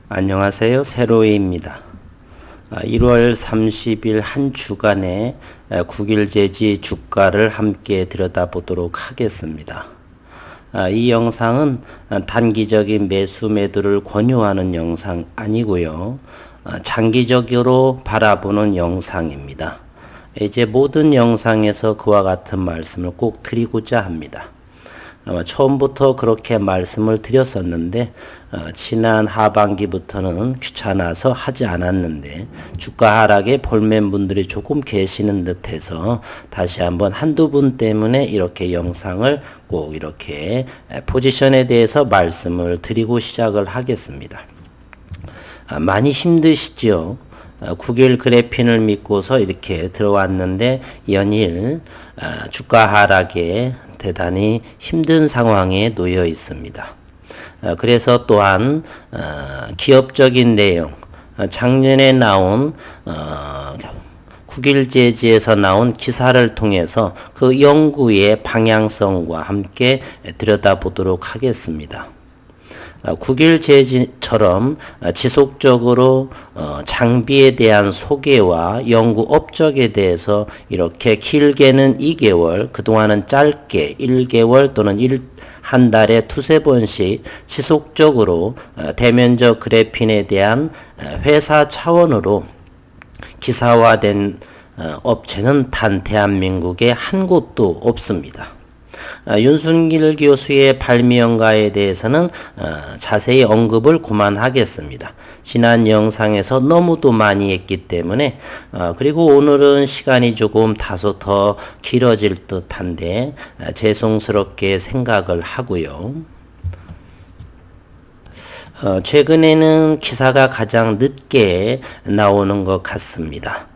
안녕하세요. 세로이입니다. 1월 30일 한 주간의 국일제지 주가를 함께 들여다보도록 하겠습니다. 이 영상은 단기적인 매수 매도를 권유하는 영상 아니고요. 장기적으로 바라보는 영상입니다. 이제 모든 영상에서 그와 같은 말씀을 꼭 드리고자 합니다. 처음부터 그렇게 말씀을 드렸었는데 지난 하반기부터는 귀찮아서 하지 않았는데 주가 하락에 볼멘 분들이 조금 계시는 듯해서 다시 한번 한두 분 때문에 이렇게 영상을 꼭 이렇게 포지션에 대해서 말씀을 드리고 시작을 하겠습니다. 많이 힘드시죠? 9일 그래핀을 믿고서 이렇게 들어왔는데 연일 주가 하락에 대단히 힘든 상황에 놓여 있습니다. 그래서 또한 기업적인 내용, 작년에 나온 9일제지에서 나온 기사를 통해서 그 연구의 방향성과 함께 들여다보도록 하겠습니다. 9일제지처럼 지속적으로 장비에 대한 소개와 연구 업적에 대해서 이렇게 길게는 2개월, 그동안은 짧게 1개월 또는 한 달에 두세 번씩 지속적으로 대면적 그래핀에 대한 회사 차원으로 기사화된 업체는 단 대한민국에 한 곳도 없습니다. 윤순길 교수의 발명가에 대해서는 자세히 언급을 그만하겠습니다. 지난 영상에서 너무도 많이 했기 때문에 그리고 오늘은 시간이 조금 다소 더 길어질 듯한데 죄송스럽게 생각을 하고요. 최근에는 기사가 가장 늦게 나오는 것 같습니다.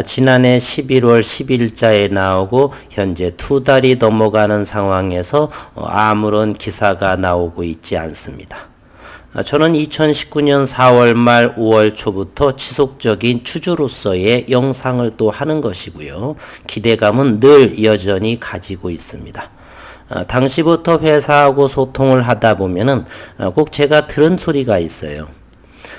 지난해 11월 10일자에 나오고 현재 2달이 넘어가는 상황에서 아무런 기사가 나오고 있지 않습니다. 저는 2019년 4월 말 5월 초부터 지속적인 추주로서의 영상을 또 하는 것이고요. 기대감은 늘 여전히 가지고 있습니다. 당시부터 회사하고 소통을 하다 보면은 꼭 제가 들은 소리가 있어요.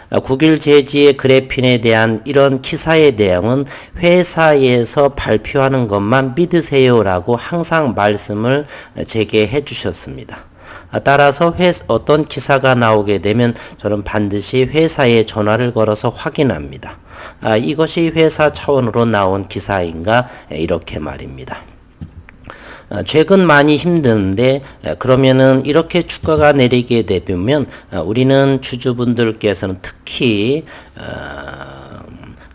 9일 제지의 그래핀에 대한 이런 기사의 내용은 회사에서 발표하는 것만 믿으세요라고 항상 말씀을 제게 해주셨습니다. 따라서 어떤 기사가 나오게 되면 저는 반드시 회사에 전화를 걸어서 확인합니다. 이것이 회사 차원으로 나온 기사인가 이렇게 말입니다. 최근 많이 힘드는데 그러면은 이렇게 주가가 내리게 되면 우리는 주주분들께서는 특히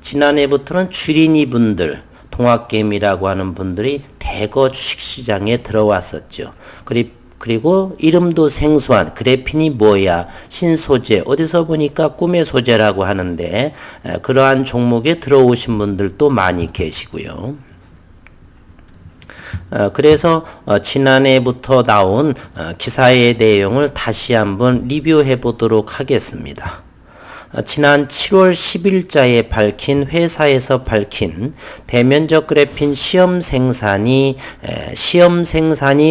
지난해부터는 주린이 분들 통합개미라고 하는 분들이 대거 주식시장에 들어왔었죠. 그리고 이름도 생소한 그래핀이 뭐야 신소재 어디서 보니까 꿈의 소재라고 하는데 그러한 종목에 들어오신 분들도 많이 계시고요. 그래서 지난해부터 나온 기사의 내용을 다시 한번 리뷰해 보도록 하겠습니다. 지난 7월 10일자에 밝힌 회사에서 밝힌 대면적 그래핀 시험 생산이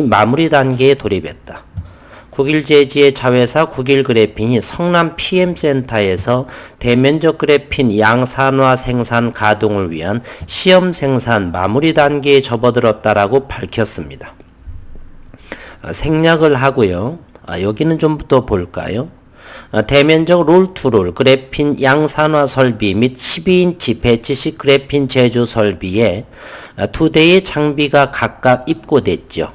마무리 단계에 돌입했다. 9일제지의 자회사 9일그래핀이 성남 PM센터에서 대면적 그래핀 양산화 생산 가동을 위한 시험 생산 마무리 단계에 접어들었다라고 밝혔습니다. 생략을 하고요. 여기는 좀 더 볼까요? 대면적 롤투롤 그래핀 양산화 설비 및 12인치 배치식 그래핀 제조 설비에 2대의 장비가 각각 입고됐죠.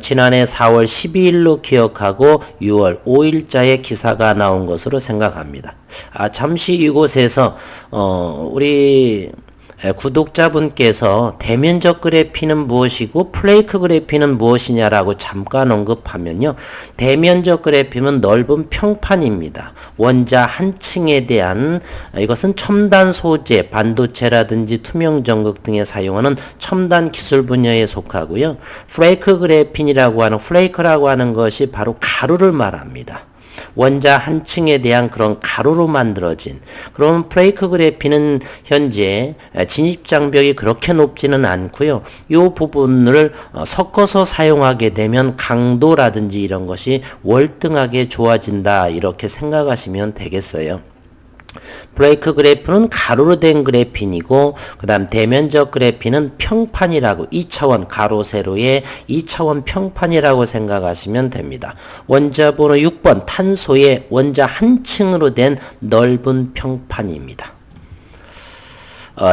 지난해 4월 12일로 기억하고 6월 5일자에 기사가 나온 것으로 생각합니다. 잠시 이곳에서 우리 구독자분께서 대면적 그래핀은 무엇이고 플레이크 그래핀은 무엇이냐라고 잠깐 언급하면요. 대면적 그래핀은 넓은 평판입니다. 원자 한 층에 대한 이것은 첨단 소재, 반도체라든지 투명 전극 등에 사용하는 첨단 기술 분야에 속하고요. 플레이크 그래핀이라고 하는 플레이크라고 하는 것이 바로 가루를 말합니다. 원자 한 층에 대한 그런 가루로 만들어진 그런 플레이크 그래핀은 현재 진입 장벽이 그렇게 높지는 않고요. 이 부분을 섞어서 사용하게 되면 강도라든지 이런 것이 월등하게 좋아진다 이렇게 생각하시면 되겠어요. 브레이크 그래프는 가로로 된 그래핀이고 그 다음 대면적 그래핀은 평판이라고 2차원 가로 세로의 2차원 평판이라고 생각하시면 됩니다. 원자 번호 6번 탄소의 원자 한 층으로 된 넓은 평판입니다.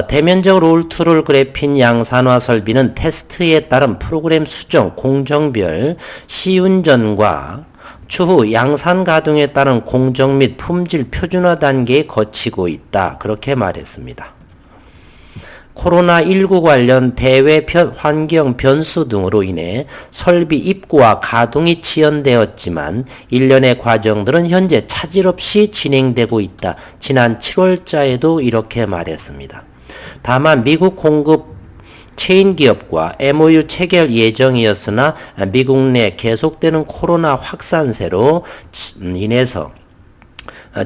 대면적 롤-투-롤 그래핀 양산화 설비는 테스트에 따른 프로그램 수정, 공정별, 시운전과 추후 양산 가동에 따른 공정 및 품질 표준화 단계에 거치고 있다. 그렇게 말했습니다. 코로나19 관련 대외 환경 변수 등으로 인해 설비 입고와 가동이 지연되었지만 일련의 과정들은 현재 차질 없이 진행되고 있다. 지난 7월자에도 이렇게 말했습니다. 다만 미국 공급 체인 기업과 MOU 체결 예정이었으나 미국 내 계속되는 코로나 확산세로 인해서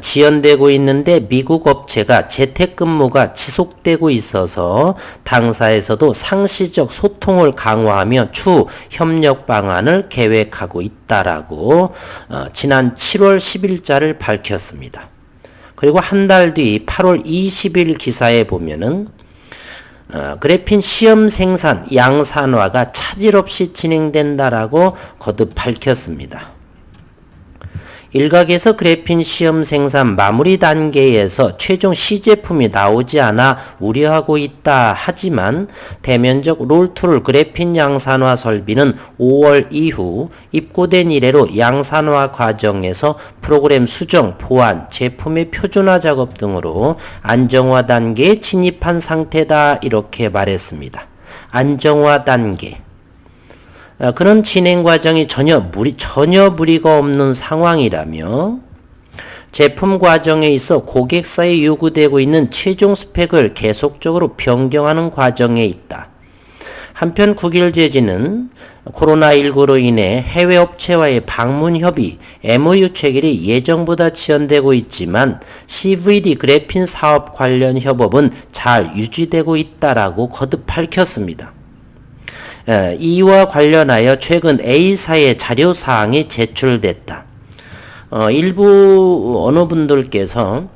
지연되고 있는데 미국 업체가 재택근무가 지속되고 있어서 당사에서도 상시적 소통을 강화하며 추후 협력 방안을 계획하고 있다라고 지난 7월 10일자를 밝혔습니다. 그리고 한 달 뒤 8월 20일 기사에 보면은 그래핀 시험 생산 양산화가 차질 없이 진행된다라고 거듭 밝혔습니다. 일각에서 그래핀 시험 생산 마무리 단계에서 최종 시제품이 나오지 않아 우려하고 있다 하지만 대면적 롤-투-롤 그래핀 양산화 설비는 5월 이후 입고된 이래로 양산화 과정에서 프로그램 수정, 보완, 제품의 표준화 작업 등으로 안정화 단계에 진입한 상태다 이렇게 말했습니다. 안정화 단계. 그런 진행 과정이 전혀 무리가 없는 상황이라며 제품 과정에 있어 고객사에 요구되고 있는 최종 스펙을 계속적으로 변경하는 과정에 있다. 한편 국일제지는 코로나19로 인해 해외 업체와의 방문 협의, MOU 체결이 예정보다 지연되고 있지만 CVD 그래핀 사업 관련 협업은 잘 유지되고 있다라고 거듭 밝혔습니다. 이와 관련하여 최근 A사의 자료사항이 제출됐다. 일부 어느 분들께서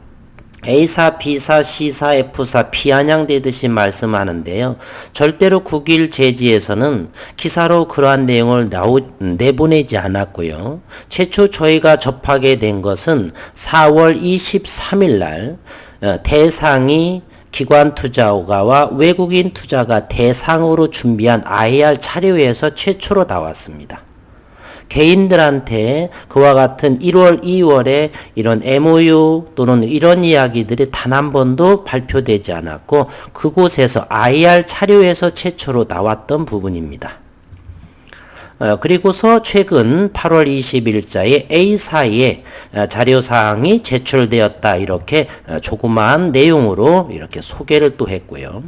A사, B사, C사, F사 피아냥대듯이 말씀하는데요. 절대로 국일 제지에서는 기사로 그러한 내용을 내보내지 않았고요. 최초 저희가 접하게 된 것은 4월 23일 날 대상이 기관 투자가와 외국인 투자가 대상으로 준비한 IR 자료에서 최초로 나왔습니다. 개인들한테 그와 같은 1월, 2월에 이런 MOU 또는 이런 이야기들이 단 한 번도 발표되지 않았고 그곳에서 IR 자료에서 최초로 나왔던 부분입니다. 그리고서 최근 8월 20일자에 A사의 자료사항이 제출되었다. 이렇게 조그마한 내용으로 이렇게 소개를 또 했고요.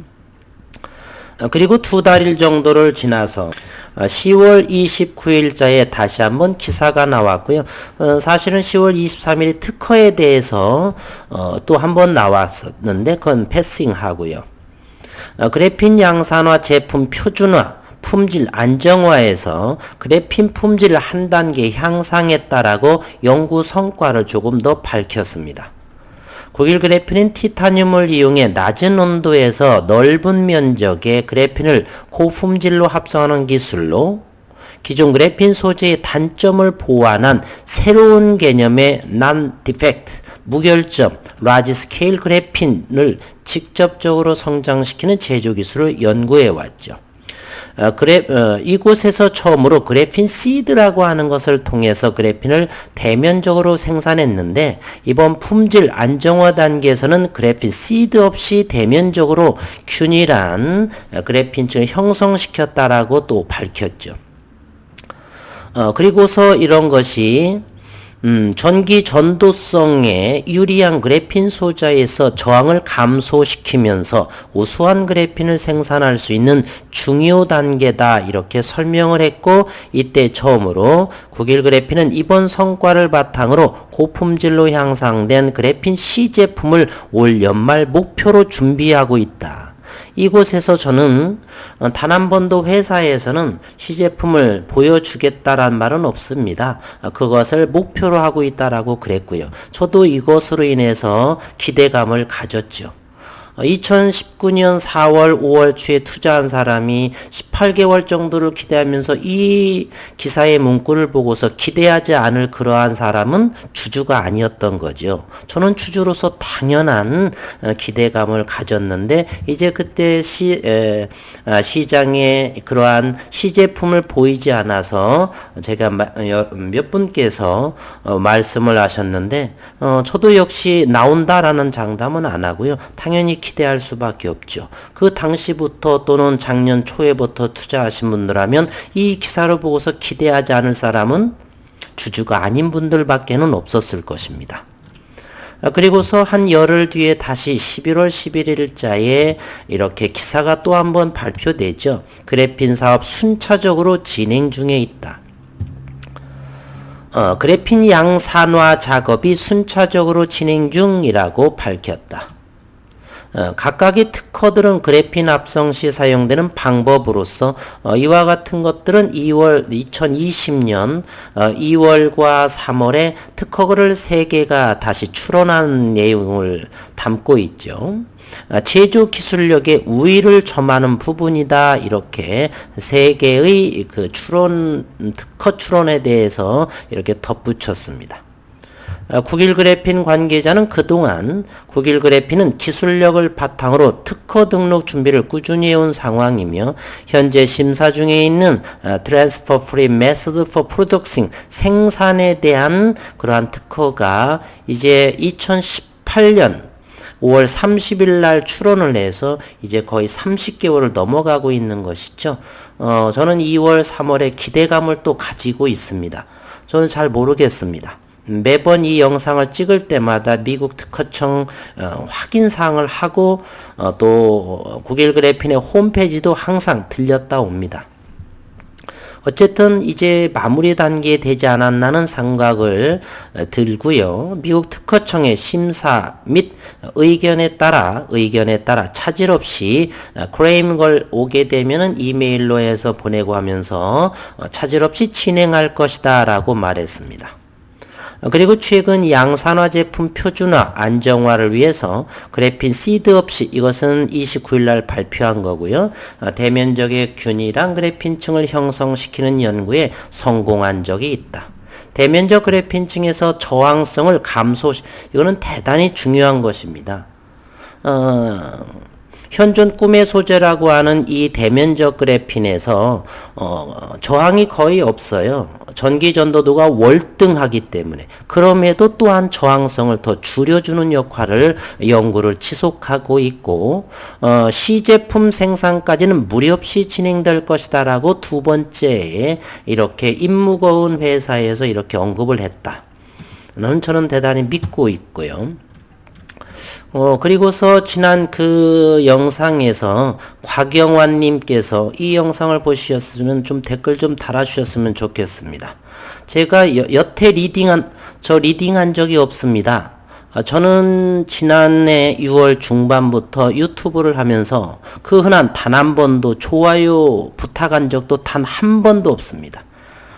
그리고 2달일 정도를 지나서 10월 29일자에 다시 한번 기사가 나왔고요. 사실은 10월 23일 특허에 대해서 또 한번 나왔었는데 그건 패싱하고요. 그래핀 양산화 제품 표준화 품질 안정화에서 그래핀 품질을 한 단계 향상했다라고 연구 성과를 조금 더 밝혔습니다. 국일 그래핀은 티타늄을 이용해 낮은 온도에서 넓은 면적의 그래핀을 고품질로 합성하는 기술로 기존 그래핀 소재의 단점을 보완한 새로운 개념의 non-defect, 무결점, large scale 그래핀을 직접적으로 성장시키는 제조 기술을 연구해 왔죠. 이곳에서 처음으로 그래핀 시드라고 하는 것을 통해서 그래핀을 대면적으로 생산했는데 이번 품질 안정화 단계에서는 그래핀 시드 없이 대면적으로 균일한 그래핀층을 형성시켰다라고 또 밝혔죠. 그리고서 이런 것이 전기 전도성에 유리한 그래핀 소자에서 저항을 감소시키면서 우수한 그래핀을 생산할 수 있는 중요 단계다 이렇게 설명을 했고 이때 처음으로 국일 그래핀은 이번 성과를 바탕으로 고품질로 향상된 그래핀 C 제품을 올 연말 목표로 준비하고 있다. 이곳에서 저는 단 한 번도 회사에서는 시제품을 보여주겠다란 말은 없습니다. 그것을 목표로 하고 있다라고 그랬고요. 저도 이것으로 인해서 기대감을 가졌죠. 2019년 4월, 5월 초에 투자한 사람이 18개월 정도를 기대하면서 이 기사의 문구를 보고서 기대하지 않을 그러한 사람은 주주가 아니었던 거죠. 저는 주주로서 당연한 기대감을 가졌는데 이제 그때 시장에 그러한 시제품을 보이지 않아서 제가 몇 분께서 말씀을 하셨는데 저도 역시 나온다라는 장담은 안 하고요. 당연히 기대할 수밖에 없죠. 그 당시부터 또는 작년 초에부터 투자하신 분들하면 이 기사를 보고서 기대하지 않을 사람은 주주가 아닌 분들밖에는 없었을 것입니다. 그리고서 한 열흘 뒤에 다시 11월 11일자에 이렇게 기사가 또 한 번 발표되죠. 그래핀 사업 순차적으로 진행 중에 있다. 그래핀 양산화 작업이 순차적으로 진행 중이라고 밝혔다. 각각의 특허들은 그래핀 합성 시 사용되는 방법으로서 이와 같은 것들은 2020년 2월과 3월에 특허를 3개가 다시 출원한 내용을 담고 있죠. 제조 기술력의 우위를 점하는 부분이다. 이렇게 3개의 그 특허 출원에 대해서 이렇게 덧붙였습니다. 국일그래핀 관계자는 그동안 국일그래핀은 기술력을 바탕으로 특허 등록 준비를 꾸준히 해온 상황이며 현재 심사 중에 있는 Transfer Free Method for Producing 생산에 대한 그러한 특허가 이제 2018년 5월 30일 날 출원을 해서 이제 거의 30개월을 넘어가고 있는 것이죠. 저는 2월, 3월에 기대감을 또 가지고 있습니다. 저는 잘 모르겠습니다. 매번 이 영상을 찍을 때마다 미국 특허청 확인사항을 하고 또 국일그래핀의 홈페이지도 항상 들렸다 옵니다. 어쨌든 이제 마무리 단계에 되지 않았나는 생각을 들고요. 미국 특허청의 심사 및 의견에 따라 차질 없이 클레임을 오게 되면은 이메일로 해서 보내고 하면서 차질 없이 진행할 것이다 라고 말했습니다. 그리고 최근 양산화 제품 표준화, 안정화를 위해서 그래핀 시드 없이 이것은 29일 날 발표한 거고요. 대면적의 균이랑 그래핀층을 형성시키는 연구에 성공한 적이 있다. 대면적 그래핀층에서 저항성을 이거는 대단히 중요한 것입니다. 현존 꿈의 소재라고 하는 이 대면적 그래핀에서 저항이 거의 없어요. 전기 전도도가 월등하기 때문에. 그럼에도 또한 저항성을 더 줄여주는 역할을 연구를 지속하고 있고 시제품 생산까지는 무리 없이 진행될 것이다 라고 두 번째에 이렇게 입무거운 회사에서 이렇게 언급을 했다는 저는 대단히 믿고 있고요. 그리고서 지난 그 영상에서 곽영환님께서 이 영상을 보셨으면 좀 댓글 좀 달아주셨으면 좋겠습니다. 제가 여태 리딩한 적이 없습니다. 저는 지난해 6월 중반부터 유튜브를 하면서 그 흔한 단 한 번도 좋아요 부탁한 적도 단 한 번도 없습니다.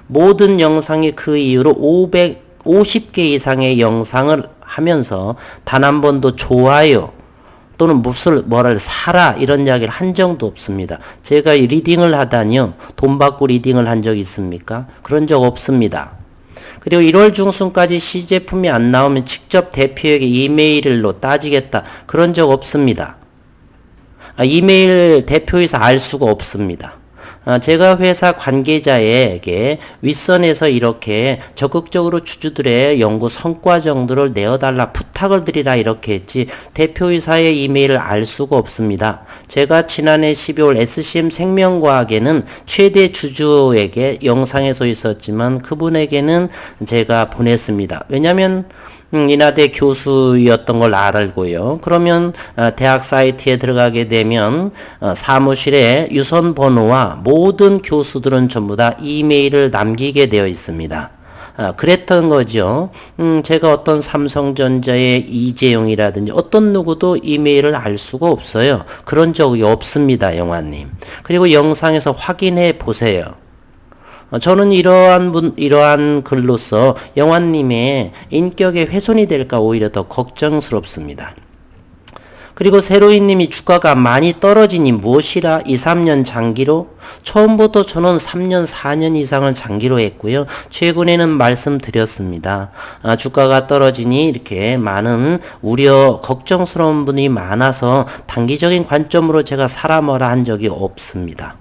모든 영상이 그 이후로 550개 이상의 영상을 하면서 단 한 번도 좋아요 또는 뭐를 사라 이런 이야기를 한 적도 없습니다. 제가 이 리딩을 하다니요. 돈 받고 리딩을 한 적 있습니까? 그런 적 없습니다. 그리고 1월 중순까지 시제품이 안 나오면 직접 대표에게 이메일로 따지겠다. 그런 적 없습니다. 이메일 대표에서 알 수가 없습니다. 제가 회사 관계자에게 윗선에서 이렇게 적극적으로 주주들의 연구 성과 정도를 내어달라 부탁을 드리라 이렇게 했지 대표이사의 이메일을 알 수가 없습니다. 제가 지난해 12월 SCM 생명과학에는 최대 주주에게 영상에서 있었지만 그분에게는 제가 보냈습니다. 왜냐하면 인하대 교수였던 걸 알고요. 그러면 대학 사이트에 들어가게 되면 사무실에 유선 번호와 모든 교수들은 전부 다 이메일을 남기게 되어 있습니다. 그랬던 거죠. 제가 어떤 삼성전자의 이재용이라든지 어떤 누구도 이메일을 알 수가 없어요. 그런 적이 없습니다, 영화님. 그리고 영상에서 확인해 보세요. 저는 이러한 글로서 영화님의 인격에 훼손이 될까 오히려 더 걱정스럽습니다. 그리고 세로이님이 주가가 많이 떨어지니 무엇이라 2, 3년 장기로? 처음부터 저는 3년, 4년 이상을 장기로 했고요. 최근에는 말씀드렸습니다. 주가가 떨어지니 이렇게 많은 우려, 걱정스러운 분이 많아서 단기적인 관점으로 제가 사라 뭐라 한 적이 없습니다.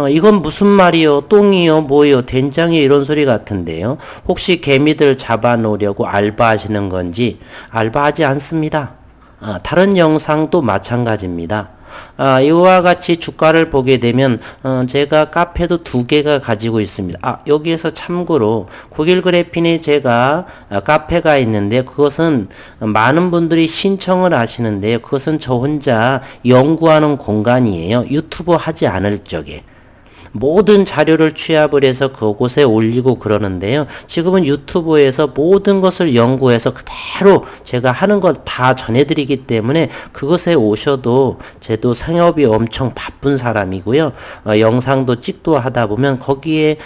이건 무슨 말이요? 똥이요? 뭐요? 된장이요? 이런 소리 같은데요. 혹시 개미들 잡아놓으려고 알바하시는 건지? 알바하지 않습니다. 다른 영상도 마찬가지입니다. 이와 같이 주가를 보게 되면 제가 카페도 2개가 가지고 있습니다. 여기에서 참고로 9일 그래핀에 제가 카페가 있는데 그것은 많은 분들이 신청을 하시는데요. 그것은 저 혼자 연구하는 공간이에요. 유튜브 하지 않을 적에. 모든 자료를 취합을 해서 그곳에 올리고 그러는데요. 지금은 유튜브에서 모든 것을 연구해서 그대로 제가 하는 걸 다 전해드리기 때문에 그것에 오셔도 저도 생업이 엄청 바쁜 사람이고요. 영상도 찍도 하다 보면 거기에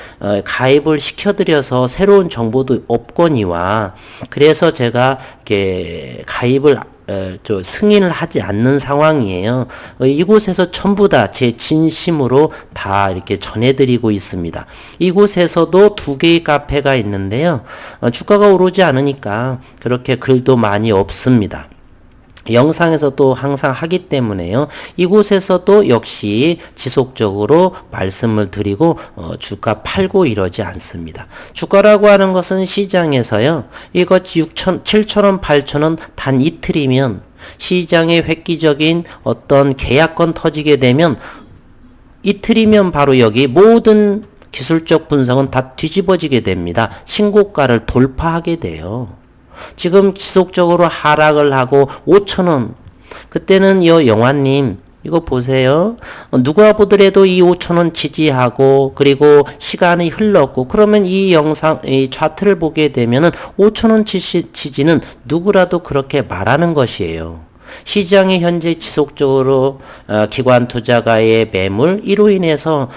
가입을 시켜드려서 새로운 정보도 없거니와 그래서 제가 이렇게 가입을 승인을 하지 않는 상황이에요. 이곳에서 전부 다 제 진심으로 다 이렇게 전해드리고 있습니다. 이곳에서도 2개의 카페가 있는데요. 주가가 오르지 않으니까 그렇게 글도 많이 없습니다. 영상에서도 항상 하기 때문에요. 이곳에서도 역시 지속적으로 말씀을 드리고 주가 팔고 이러지 않습니다. 주가라고 하는 것은 시장에서요. 이것 6천, 7천원, 8천원 단 이틀이면 시장의 획기적인 어떤 계약권 터지게 되면 이틀이면 바로 여기 모든 기술적 분석은 다 뒤집어지게 됩니다. 신고가를 돌파하게 돼요. 지금 지속적으로 하락을 하고 5천원 그때는 영화님 이거 보세요. 누가 보더라도 이 5천원 지지하고 그리고 시간이 흘렀고 그러면 이 영상 이 차트를 보게 되면은 5천원 지지는 누구라도 그렇게 말하는 것이에요. 시장이 현재 지속적으로 기관 투자가의 매물 이로 인해서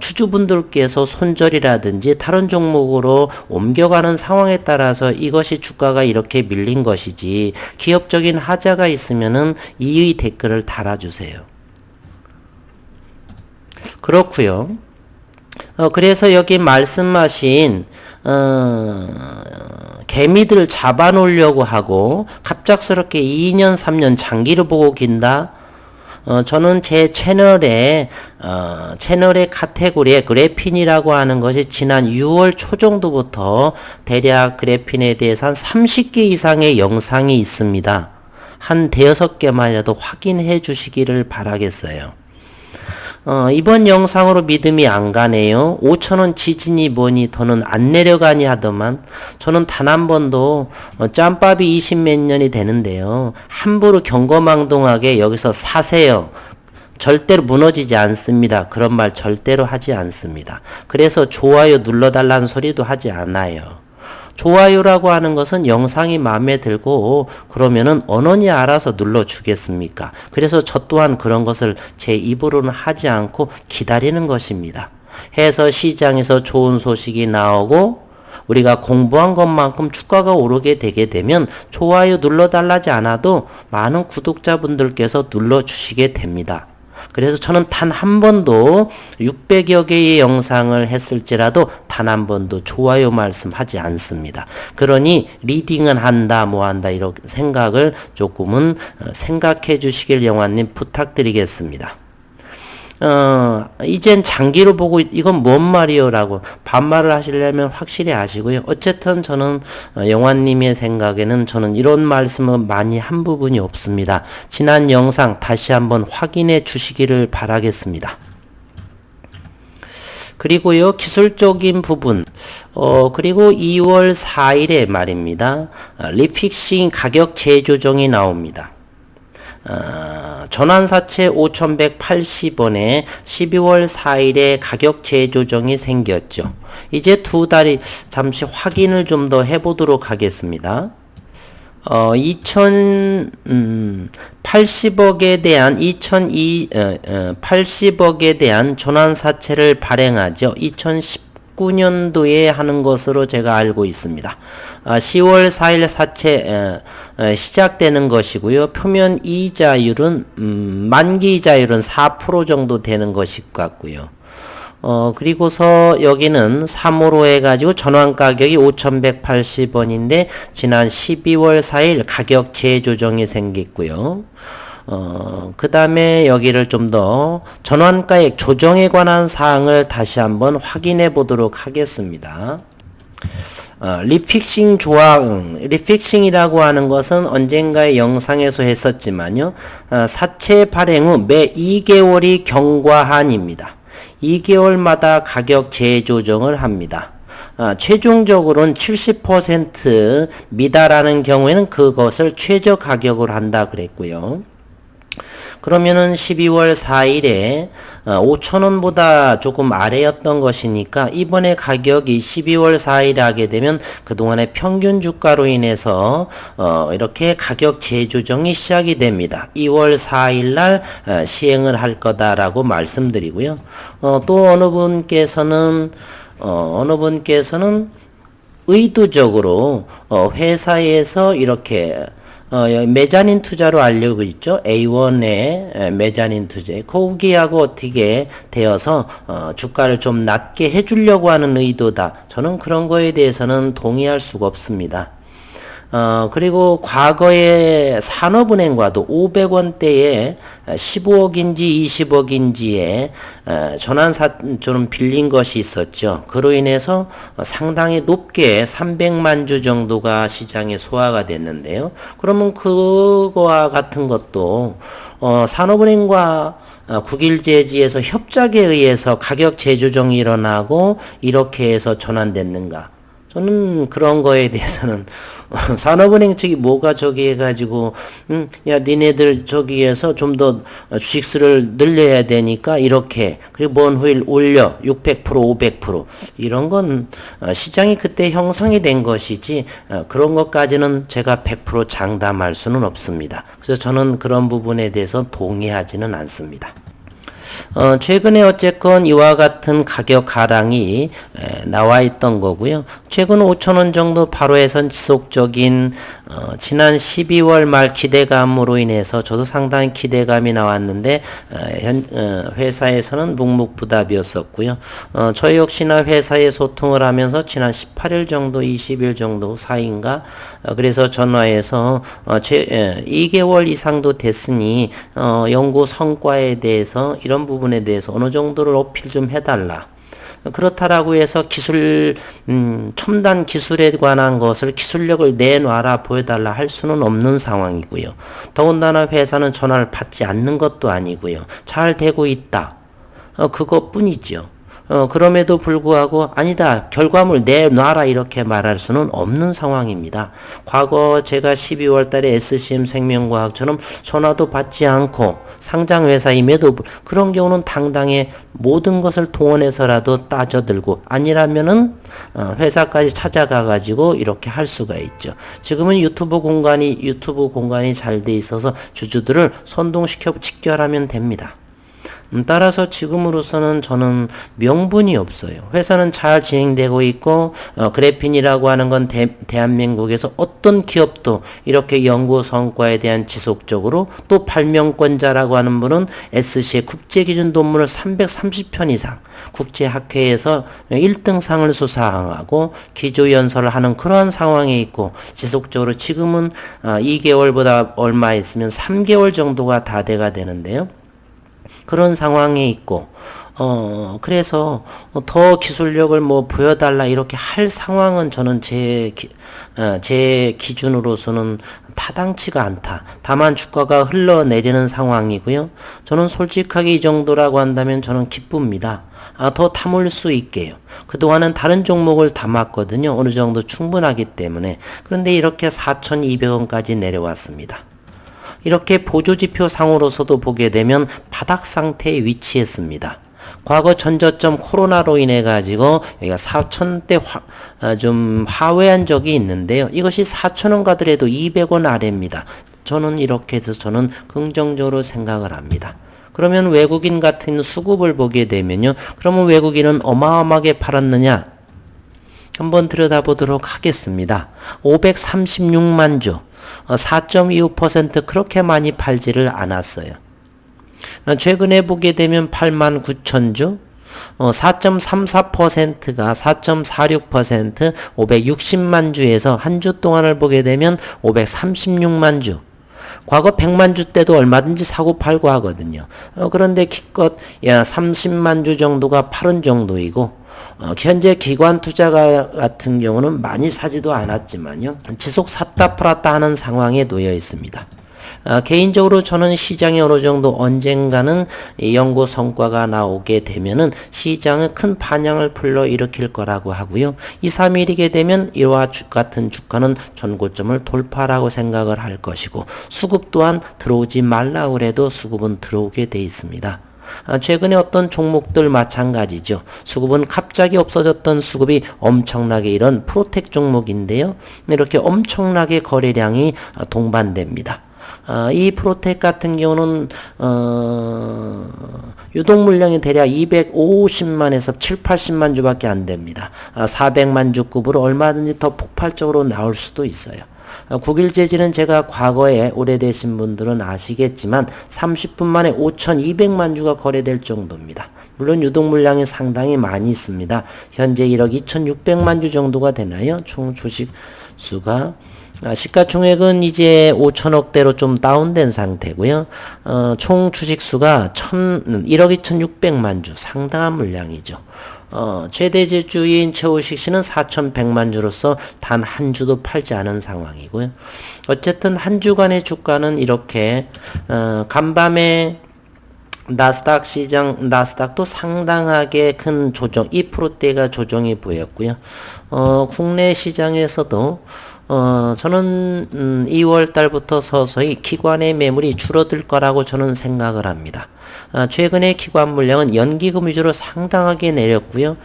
주주분들께서 손절이라든지 다른 종목으로 옮겨가는 상황에 따라서 이것이 주가가 이렇게 밀린 것이지 기업적인 하자가 있으면은 이 댓글을 달아주세요. 그렇고요. 그래서 여기 말씀하신 개미들 잡아놓으려고 하고 갑작스럽게 2년 3년 장기를 보고 긴다. 저는 제 채널의 카테고리에 그래핀이라고 하는 것이 지난 6월 초 정도부터 대략 그래핀에 대해서 한 30개 이상의 영상이 있습니다. 한 5-6개만이라도 확인해 주시기를 바라겠어요. 이번 영상으로 믿음이 안 가네요. 5천원 지지니 뭐니 더는 안 내려가니 하더만 저는 단 한 번도 짬밥이 20몇 년이 되는데요. 함부로 경거망동하게 여기서 사세요. 절대로 무너지지 않습니다. 그런 말 절대로 하지 않습니다. 그래서 좋아요 눌러달라는 소리도 하지 않아요. 좋아요라고 하는 것은 영상이 마음에 들고 그러면은 언론이 알아서 눌러주겠습니까? 그래서 저 또한 그런 것을 제 입으로는 하지 않고 기다리는 것입니다. 해서 시장에서 좋은 소식이 나오고 우리가 공부한 것만큼 주가가 오르게 되게 되면 좋아요 눌러달라지 않아도 많은 구독자분들께서 눌러주시게 됩니다. 그래서 저는 단 한 번도 600여 개의 영상을 했을지라도 단 한 번도 좋아요 말씀하지 않습니다. 그러니 리딩은 한다 뭐 한다 이런 생각을 조금은 생각해 주시길 영화님 부탁드리겠습니다. 이젠 장기로 보고 이건 뭔 말이요 라고 반말을 하시려면 확실히 아시고요. 어쨌든 저는 영화님의 생각에는 저는 이런 말씀을 많이 한 부분이 없습니다. 지난 영상 다시 한번 확인해 주시기를 바라겠습니다. 그리고요, 기술적인 부분, 그리고 2월 4일에 말입니다. 리픽싱 가격 재조정이 나옵니다. 전환사채 5,180원에 12월 4일에 가격 재조정이 생겼죠. 이제 두 달이 잠시 확인을 좀 더 해보도록 하겠습니다. 80억에 대한 80억에 대한 전환사채를 발행하죠. 2019년도에 하는 것으로 제가 알고 있습니다. 10월 4일 사채 시작되는 것이고요. 표면 이자율은 만기 이자율은 4% 정도 되는 것일 것 같고요. 그리고서 여기는 3호로 해가지고 전환 가격이 5,180원인데 지난 12월 4일 가격 재조정이 생겼고요. 그 다음에 여기를 좀 더 전환가액 조정에 관한 사항을 다시 한번 확인해 보도록 하겠습니다. 리픽싱 조항, 리픽싱이라고 하는 것은 언젠가의 영상에서 했었지만요. 사채 발행 후 매 2개월이 경과한입니다. 2개월마다 가격 재조정을 합니다. 최종적으로는 70% 미달하는 경우에는 그것을 최저 가격으로 한다 그랬고요. 그러면은 12월 4일에 5,000원보다 조금 아래였던 것이니까 이번에 가격이 12월 4일에 하게 되면 그동안의 평균 주가로 인해서 이렇게 가격 재조정이 시작이 됩니다. 2월 4일 날 시행을 할 거다라고 말씀드리고요. 또 어느 분께서는 의도적으로 회사에서 이렇게 메자닌 투자로 알려고 있죠. A1의 메자닌 투자. 거기하고 어떻게 되어서 주가를 좀 낮게 해주려고 하는 의도다. 저는 그런 거에 대해서는 동의할 수가 없습니다. 그리고 과거에 산업은행과도 500원대에 15억인지 20억인지에 전환사처럼 빌린 것이 있었죠. 그로 인해서 상당히 높게 300만 주 정도가 시장에 소화가 됐는데요. 그러면 그거와 같은 것도 산업은행과 국일제지에서 협작에 의해서 가격 재조정이 일어나고 이렇게 해서 전환됐는가? 저는 그런 거에 대해서는 산업은행 측이 뭐가 저기 해가지고 야 니네들 저기에서 좀 더 주식수를 늘려야 되니까 이렇게 그리고 먼 후일 올려 600% 500% 이런 건 시장이 그때 형성이 된 것이지 그런 것까지는 제가 100% 장담할 수는 없습니다. 그래서 저는 그런 부분에 대해서 동의하지는 않습니다. 최근에 어쨌건 이와 같은 가격 하락이 나와 있던 거고요. 최근 5,000원 정도 바로에선 지속적인 지난 12월 말 기대감으로 인해서 저도 상당히 기대감이 나왔는데 회사에서는 묵묵부답이었었고요. 저 역시나 회사에 소통을 하면서 지난 18일 정도 20일 정도 사이인가 그래서 전화해서 2개월 이상도 됐으니 연구 성과에 대해서 이런 부분에 대해서 어느 정도를 어필 좀 해달라. 그렇다라고 해서 첨단 기술에 관한 것을 기술력을 내놔라 보여달라 할 수는 없는 상황이고요. 더군다나 회사는 전화를 받지 않는 것도 아니고요. 잘 되고 있다. 그것뿐이죠. 그럼에도 불구하고 아니다. 결과물 내놔라 이렇게 말할 수는 없는 상황입니다. 과거 제가 12월 달에 SCM 생명과학처럼 전화도 받지 않고 상장회사임에도 그런 경우는 당당히 모든 것을 동원해서라도 따져들고 아니라면은 회사까지 찾아가 가지고 이렇게 할 수가 있죠. 지금은 유튜브 공간이 잘 돼 있어서 주주들을 선동시켜 직결하면 됩니다. 따라서 지금으로서는 저는 명분이 없어요. 회사는 잘 진행되고 있고 그래핀이라고 하는 건 대한민국에서 어떤 기업도 이렇게 연구 성과에 대한 지속적으로 또 발명권자라고 하는 분은 SC의 국제기준 논문을 330편 이상 국제학회에서 1등상을 수상하고 기조연설을 하는 그러한 상황에 있고 지속적으로 지금은 2개월보다 얼마 있으면 3개월 정도가 다 돼가 되는데요. 그런 상황에 있고 그래서 더 기술력을 뭐 보여달라 이렇게 할 상황은 저는 제 기준으로서는 타당치가 않다. 다만 주가가 흘러내리는 상황이고요. 저는 솔직하게 이 정도라고 한다면 저는 기쁩니다. 더 담을 수 있게요. 그동안은 다른 종목을 담았거든요. 어느 정도 충분하기 때문에. 그런데 이렇게 4,200원까지 내려왔습니다. 이렇게 보조지표 상으로서도 보게 되면 바닥 상태에 위치했습니다. 과거 전저점 코로나로 인해 가지고 여기가 4,000대 좀 하회한 적이 있는데요. 이것이 4,000원 가더라도 200원 아래입니다. 저는 이렇게 해서 저는 긍정적으로 생각을 합니다. 그러면 외국인 같은 수급을 보게 되면요. 그러면 외국인은 어마어마하게 팔았느냐? 한번 들여다보도록 하겠습니다. 536만 주, 4.25% 그렇게 많이 팔지를 않았어요. 최근에 보게 되면 8만 9천 주, 4.34%가 4.46%, 560만 주에서 한 주 동안을 보게 되면 536만 주. 과거 100만 주 때도 얼마든지 사고 팔고 하거든요. 그런데 기껏 30만 주 정도가 팔은 정도이고, 현재 기관 투자가 같은 경우는 많이 사지도 않았지만요. 지속 샀다 팔았다 하는 상황에 놓여 있습니다. 개인적으로 저는 시장이 어느 정도 언젠가는 연구 성과가 나오게 되면은 시장은 큰 반향을 불러일으킬 거라고 하고요. 2, 3일이게 되면 이와 같은 주가는 전고점을 돌파라고 생각을 할 것이고, 수급 또한 들어오지 말라고 해도 수급은 들어오게 돼 있습니다. 최근에 어떤 종목들 마찬가지죠. 수급은 갑자기 없어졌던 수급이 엄청나게 이런 프로텍 종목인데요. 이렇게 엄청나게 거래량이 동반됩니다. 이 프로텍 같은 경우는 유동 물량이 대략 250만에서 7, 80만 주밖에 안 됩니다. 400만 주급으로 얼마든지 더 폭발적으로 나올 수도 있어요. 국일재질은 제가 과거에 오래되신 분들은 아시겠지만 30분 만에 5,200만 주가 거래될 정도입니다. 물론 유동 물량이 상당히 많이 있습니다. 현재 1억 2,600만 주 정도가 되나요? 총 주식 수가. 시가총액은 이제 5천억대로 좀 다운된 상태고요. 총 주식수가 1억 2,600만 주, 상당한 물량이죠. 최대 주주인 최우식 씨는 4,100만 주로서 단 한 주도 팔지 않은 상황이고요. 어쨌든 한 주간의 주가는 이렇게 간밤에 나스닥 시장, 나스닥도 상당하게 큰 조정, 2%대가 조정이 보였고요. 국내 시장에서도 저는 2월 달부터 서서히 기관의 매물이 줄어들 거라고 저는 생각을 합니다. 최근에 기관 물량은 연기금 위주로 상당하게 내렸고요.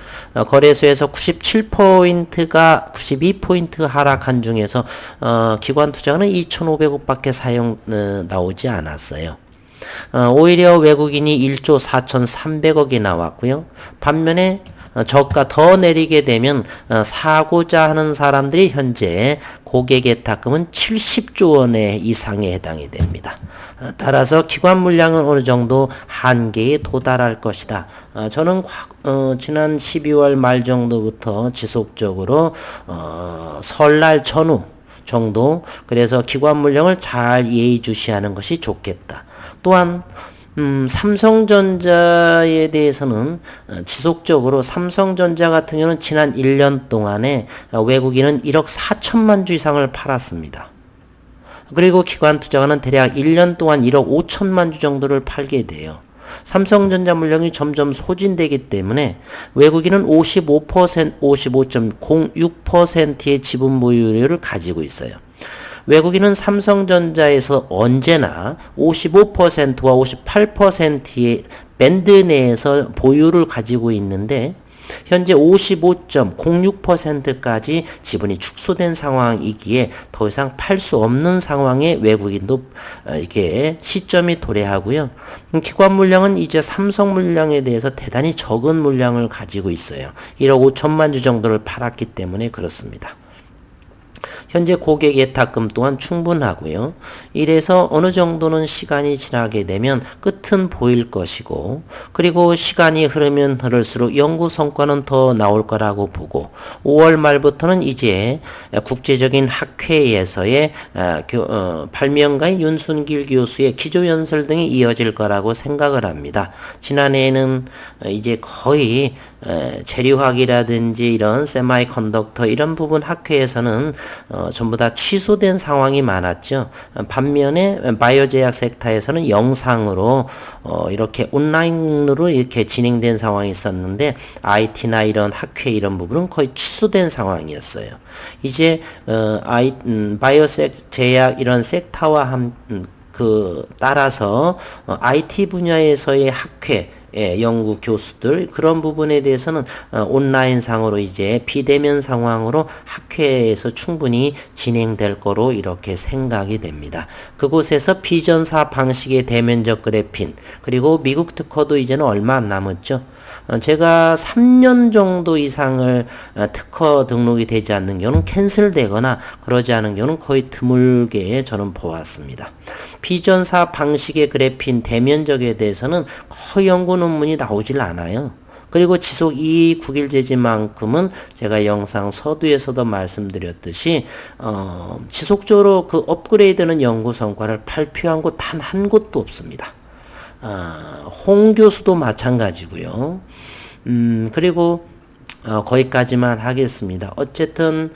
거래소에서 97포인트가 92포인트 하락한 중에서 기관 투자는 2,500억밖에 나오지 않았어요. 오히려 외국인이 1조 4,300억이 나왔고요. 반면에 저가 더 내리게 되면 사고자 하는 사람들이 현재 고객 예탁금은 70조 원의 이상에 해당이 됩니다. 따라서 기관 물량은 어느 정도 한계에 도달할 것이다. 저는 지난 12월 말 정도부터 지속적으로 설날 전후 정도, 그래서 기관 물량을 잘 예의주시하는 것이 좋겠다. 또한 삼성전자에 대해서는 지속적으로 삼성전자 같은 경우는 지난 1년 동안에 외국인은 1억 4천만 주 이상을 팔았습니다. 그리고 기관 투자가는 대략 1년 동안 1억 5천만 주 정도를 팔게 돼요. 삼성전자 물량이 점점 소진되기 때문에 외국인은 55.06%의 지분 보유율을 가지고 있어요. 외국인은 삼성전자에서 언제나 55%와 58%의 밴드 내에서 보유를 가지고 있는데 현재 55.06%까지 지분이 축소된 상황이기에 더 이상 팔 수 없는 상황에 외국인도 이렇게 시점이 도래하고요. 기관 물량은 이제 삼성 물량에 대해서 대단히 적은 물량을 가지고 있어요. 1억 5천만 주 정도를 팔았기 때문에 그렇습니다. 현재 고객 예탁금 또한 충분하고요. 이래서 어느 정도는 시간이 지나게 되면 끝은 보일 것이고, 그리고 시간이 흐르면 흐를수록 연구 성과는 더 나올 거라고 보고, 5월 말부터는 이제 국제적인 학회에서의 8명가의 윤순길 교수의 기조연설 등이 이어질 거라고 생각을 합니다. 지난해에는 이제 거의 재료학이라든지 이런 세마이컨덕터 이런 부분 학회에서는 전부 다 취소된 상황이 많았죠. 반면에 바이오 제약 섹터에서는 영상으로 이렇게 온라인으로 이렇게 진행된 상황이 있었는데 IT나 이런 학회 이런 부분은 거의 취소된 상황이었어요. 이제 바이오 제약 이런 섹터와 따라서 IT 분야에서의 학회 연구 교수들 그런 부분에 대해서는 온라인 상으로 이제 비대면 상황으로 학회에서 충분히 진행될 거로 이렇게 생각이 됩니다. 그곳에서 비전사 방식의 대면적 그래핀 그리고 미국 특허도 이제는 얼마 안 남았죠. 제가 3년 정도 이상을 특허 등록이 되지 않는 경우는 캔슬되거나 그러지 않은 경우는 거의 드물게 저는 보았습니다. 비전사 방식의 그래핀 대면적에 대해서는 거의 연구 논문이 나오질 않아요. 그리고 지속 291제지만큼은 제가 영상 서두에서도 말씀드렸듯이 지속적으로 그 업그레이드는 연구 성과를 발표한 곳 단 한 곳도 없습니다. 홍 교수도 마찬가지고요. 그리고 거기까지만 하겠습니다. 어쨌든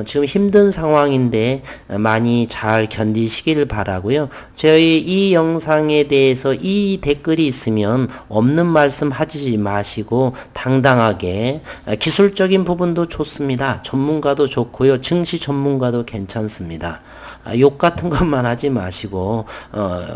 지금 힘든 상황인데 많이 잘 견디시길 바라고요. 저희 이 영상에 대해서 이 댓글이 있으면 없는 말씀 하지 마시고 당당하게 기술적인 부분도 좋습니다. 전문가도 좋고요. 증시 전문가도 괜찮습니다. 욕 같은 것만 하지 마시고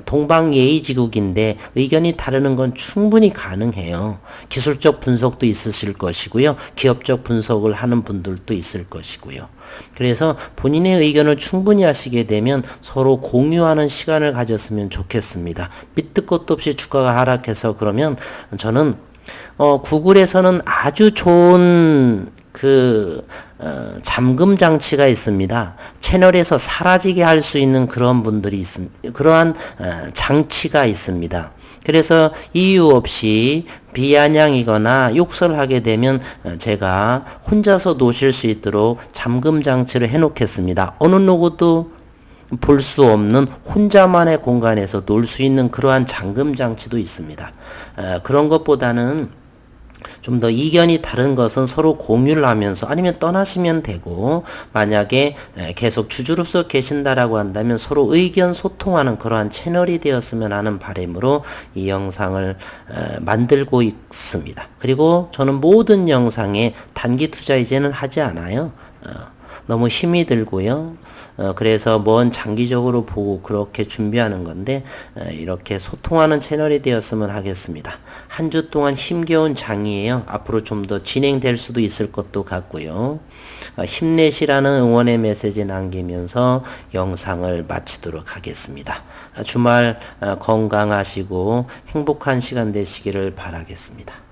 동방예의지국인데 의견이 다르는 건 충분히 가능해요. 기술적 분석도 있으실 것이고요. 기업적 분석을 하는 분들도 있을 것이고요. 그래서 본인의 의견을 충분히 하시게 되면 서로 공유하는 시간을 가졌으면 좋겠습니다. 밑도 끝도 없이 주가가 하락해서 그러면 저는 구글에서는 아주 좋은 잠금 장치가 있습니다. 채널에서 사라지게 할 수 있는 그런 분들이 있습니다. 그러한 장치가 있습니다. 그래서 이유 없이 비아냥이거나 욕설하게 되면 제가 혼자서 노실 수 있도록 잠금 장치를 해놓겠습니다. 어느 누구도 볼 수 없는 혼자만의 공간에서 놀 수 있는 그러한 잠금 장치도 있습니다. 그런 것보다는 좀 더 이견이 다른 것은 서로 공유를 하면서 아니면 떠나시면 되고 만약에 계속 주주로서 계신다라고 한다면 서로 의견 소통하는 그러한 채널이 되었으면 하는 바람으로 이 영상을 만들고 있습니다. 그리고 저는 모든 영상에 단기 투자 이제는 하지 않아요. 너무 힘이 들고요. 그래서 먼 장기적으로 보고 그렇게 준비하는 건데 이렇게 소통하는 채널이 되었으면 하겠습니다. 한 주 동안 힘겨운 장이에요. 앞으로 좀 더 진행될 수도 있을 것도 같고요. 힘내시라는 응원의 메시지 남기면서 영상을 마치도록 하겠습니다. 주말 건강하시고 행복한 시간 되시기를 바라겠습니다.